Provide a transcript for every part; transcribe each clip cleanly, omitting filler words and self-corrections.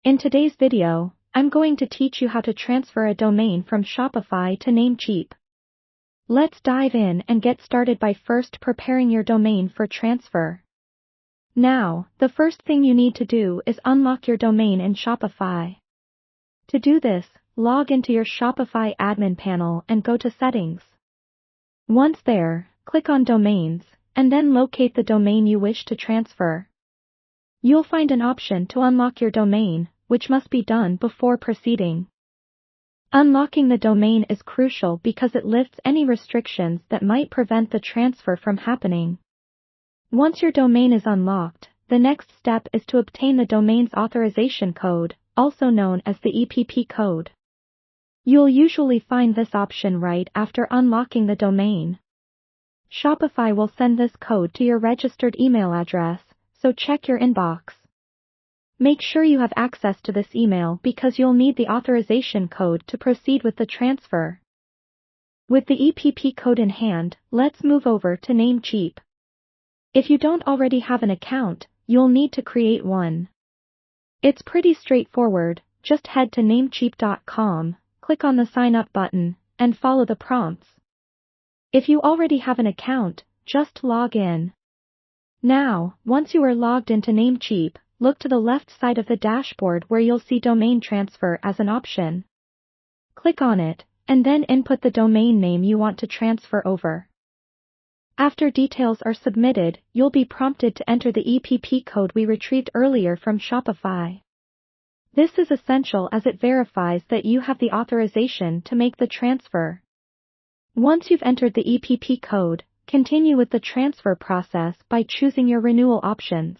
In today's video, I'm going to teach you how to transfer a domain from Shopify to Namecheap. Let's dive in and get started by first preparing your domain for transfer. Now, the first thing you need to do is unlock your domain in Shopify. To do this, log into your Shopify admin panel and go to Settings. Once there, click on Domains, and then locate the domain you wish to transfer. You'll find an option to unlock your domain, which must be done before proceeding. Unlocking the domain is crucial because it lifts any restrictions that might prevent the transfer from happening. Once your domain is unlocked, the next step is to obtain the domain's authorization code, also known as the EPP code. You'll usually find this option right after unlocking the domain. Shopify will send this code to your registered email address, so check your inbox. Make sure you have access to this email because you'll need the authorization code to proceed with the transfer. With the EPP code in hand, let's move over to Namecheap. If you don't already have an account, you'll need to create one. It's pretty straightforward. Just head to namecheap.com, click on the Sign Up button, and follow the prompts. If you already have an account, just log in. Now, once you are logged into Namecheap, look to the left side of the dashboard where you'll see Domain Transfer as an option. Click on it, and then input the domain name you want to transfer over. After details are submitted, you'll be prompted to enter the EPP code we retrieved earlier from Shopify. This is essential as it verifies that you have the authorization to make the transfer. Once you've entered the EPP code, continue with the transfer process by choosing your renewal options.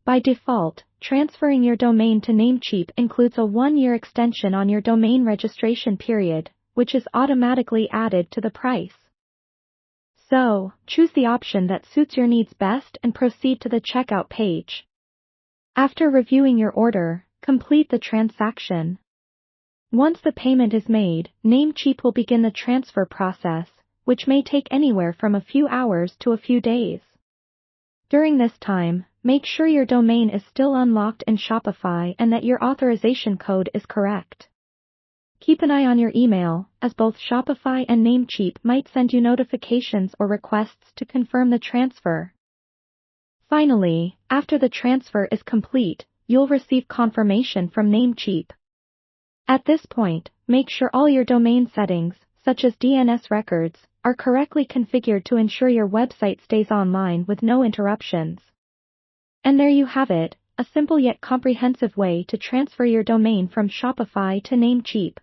By default, transferring your domain to Namecheap includes a 1-year extension on your domain registration period, which is automatically added to the price. So, choose the option that suits your needs best and proceed to the checkout page. After reviewing your order, complete the transaction. Once the payment is made, Namecheap will begin the transfer process, which may take anywhere from a few hours to a few days. During this time, make sure your domain is still unlocked in Shopify and that your authorization code is correct. Keep an eye on your email, as both Shopify and Namecheap might send you notifications or requests to confirm the transfer. Finally, after the transfer is complete, you'll receive confirmation from Namecheap. At this point, make sure all your domain settings, such as DNS records, are correctly configured to ensure your website stays online with no interruptions. And there you have it, a simple yet comprehensive way to transfer your domain from Shopify to Namecheap.